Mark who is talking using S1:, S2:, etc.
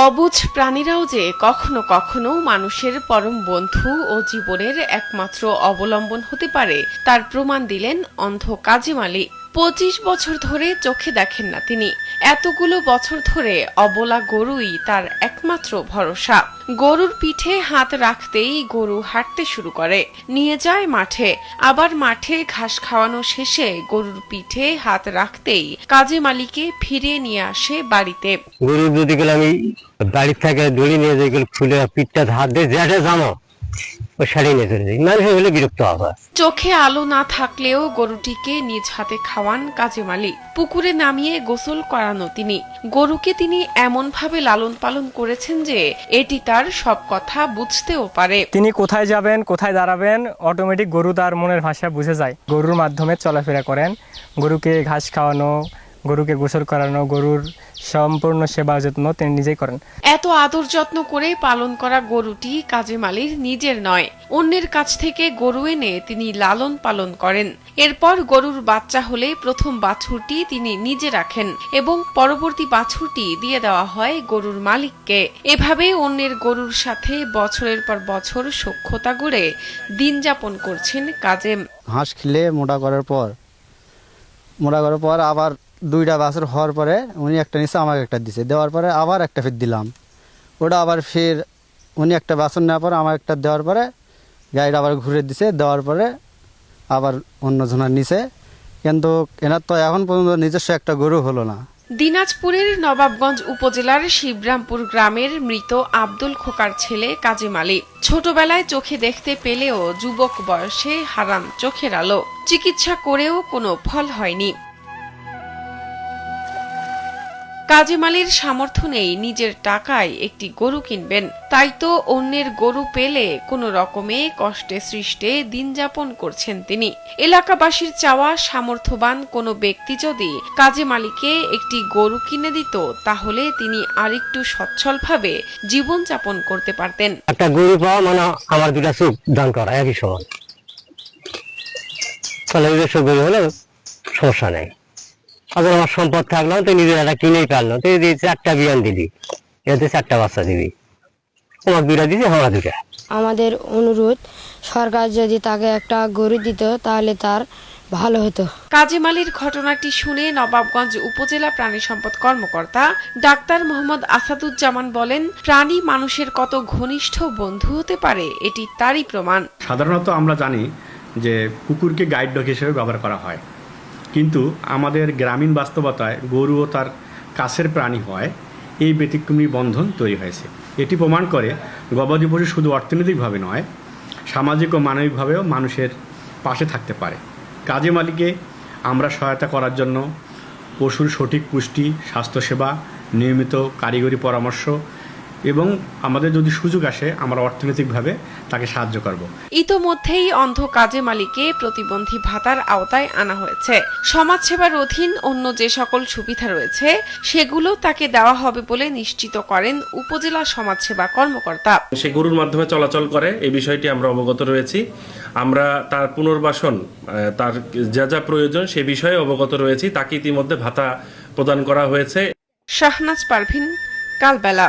S1: অবুঝ প্রাণীরাও যে কখনো কখনো মানুষের পরম বন্ধু ও জীবনের একমাত্র অবলম্বন হতে পারে তার প্রমাণ দিলেন অন্ধ কাজেম আলী। ২৫ বছর ধরে চোখে দেখেন না তিনি। এতগুলো বছর ধরে অবলা গরুই তার একমাত্র ভরসা। গরুর পিঠে হাত রাখতেই গরু হাঁটতে শুরু করে, নিয়ে যায় মাঠে। আবার মাঠে ঘাস খাওয়ানো শেষে গরুর পিঠে হাত রাখতেই কাজেম আলীকে ফিরিয়ে নিয়ে আসে বাড়িতে।
S2: গরু যদি গেলে আমি বাড়ি থেকে দড়ি নিয়ে যাই, খুলে পিঠটা হাত দিয়ে যেটা জানো ওই শাড়ি নিয়ে চলে যাই, মানুষ হলে বিরক্ত হবে।
S1: চোখে আলো না থাকলেও গরুটিকে নিজ হাতে খাওয়ান কাজেম আলী। পুকুরে নামিয়ে গোসল করানো তিনি। গরুকে তিনি এমন ভাবে লালন পালন করেছেন যে এটি তার সব কথা বুঝতেও পারে।
S3: তিনি কোথায় যাবেন, কোথায় দাঁড়াবেন, অটোমেটিক গরু তার মনের ভাষা বুঝে যায়। গরুর মাধ্যমে চলাফেরা করেন, গরুকে ঘাস খাওয়ানো, গরুকে গোসল করানো, গরুর সম্পূর্ণ সেবা যত্ন তিনি নিজেই করেন।
S1: এত আদর যত্ন করে পালন করা গরুটি কাজেম আলীর নিজের নয়, অন্যের কাছ থেকে গরু এনে তিনি লালন পালন করেন। এরপর গরুর বাচ্চা হলে প্রথম বাছুরটি তিনি নিজে রাখেন এবং পরবর্তী বাছুরটি দিয়ে দেওয়া হয় গরুর মালিককে। এভাবে অন্যের গরুর সাথে বছরের পর বছর সখ্যতা গড়ে দিন যাপন করছেন কাজেম।
S4: ঘাস খেলে মোটা করার পর আবার দুইটা বাছুর হওয়ার পরে উনি একটা নিচে আমাকে একটা দিছে, দেওয়ার পরে আবার একটা ফের দিলাম। ওটা আবার ফের উনি একটা বাছুর নেওয়ার পরে আমার একটা দেওয়ার পরে গাড়িটা আবার ঘুরে দিছে, দেওয়ার পরে আবার অন্য জনের নিচে। কিন্তু এনার তো এখন পর্যন্ত নিজস্ব একটা গরু হলো না।
S1: দিনাজপুরের নবাবগঞ্জ উপজেলার শিবরামপুর গ্রামের মৃত আব্দুল খোকার ছেলে কাজেম আলী ছোটবেলায় চোখে দেখতে পেলেও যুবক বয়সে হারান চোখের আলো। চিকিৎসা করেও কোনো ফল হয়নি। কাজেম আলীর সামর্থ্য নেই নিজের টাকায় একটি গরু কিনবেন, তাই তো অন্যের গরু পেলে কোনো রকমে কষ্টে সৃষ্টে দিন যাপন করছেন তিনি। এলাকাবাসীর চাওয়া সামর্থ্যবান কোনো ব্যক্তি যদি কাজেম আলীকে একটি গরু কিনে দিত, তাহলে তিনি আরেকটু সচ্ছলভাবে জীবন যাপন করতে পারতেন।
S2: একটা গরু পাওয়া মানে আমার দুটা চোখ দান করা একই সমান। তাহলে নিজস্ব গরু হলে সমস্যা নেই। আবার আমার সম্পদ থাকলাম তো নিজের একটা কিনেই পারলাম, তো এই 4টা বিয়ান দিবি, এতে 4টা বাচ্চা দিবি, আমার 2টা দিবি, আমার 2টা।
S5: আমাদের অনুরোধ, সরকার যদি তাকে একটা গরু দিত তাহলে তার ভালো হতো।
S1: কাজেম আলীর ঘটনাটি শুনে নবাবগঞ্জ উপজেলা প্রাণী সম্পদ কর্মকর্তা ডাক্তার মোহাম্মদ আসাদুজ্জামান বলেন, প্রাণী মানুষের কত ঘনিষ্ঠ বন্ধু হতে পারে এটি তারই প্রমাণ।
S6: সাধারণত আমরা জানি যে কুকুরকে গাইড ডগ হিসেবে ব্যবহার করা হয়, কিন্তু আমাদের গ্রামীণ বাস্তবতায় গরুও তার কাছের প্রাণী হয়, এই ব্যতিক্রমী বন্ধন তৈরি হয়েছে। এটি প্রমাণ করে গবাদি পশু শুধু অর্থনৈতিকভাবে নয়, সামাজিক ও মানবিকভাবেও মানুষের পাশে থাকতে পারে। কাজেম আলীকে আমরা সহায়তা করার জন্য পশুর সঠিক পুষ্টি, স্বাস্থ্যসেবা, নিয়মিত কারিগরি পরামর্শ এবং আমাদের যদি সুযোগ আসে আমরা অর্থনৈতিকভাবে তাকে সাহায্য করব।
S1: ইতোমধ্যেই অন্ধ কাজেম আলীকে প্রতিবন্ধী ভাতার আওতায় আনা হয়েছে। সমাজসেবার অধীন অন্য যে সকল সুবিধা রয়েছে সেগুলো তাকে দেওয়া হবে বলে নিশ্চিত করেন উপজেলা সমাজসেবা কর্মকর্তা।
S7: সে গরুর মাধ্যমে চলাচল করে, এই বিষয়টি আমরা অবগত রয়েছি। আমরা তার পুনর্বাসন, তার যা যা প্রয়োজন সে বিষয়ে অবগত রয়েছি। তাকে ইতিমধ্যে ভাতা প্রদান করা হয়েছে।
S1: শাহনাজ পারভিন, কালবেলা।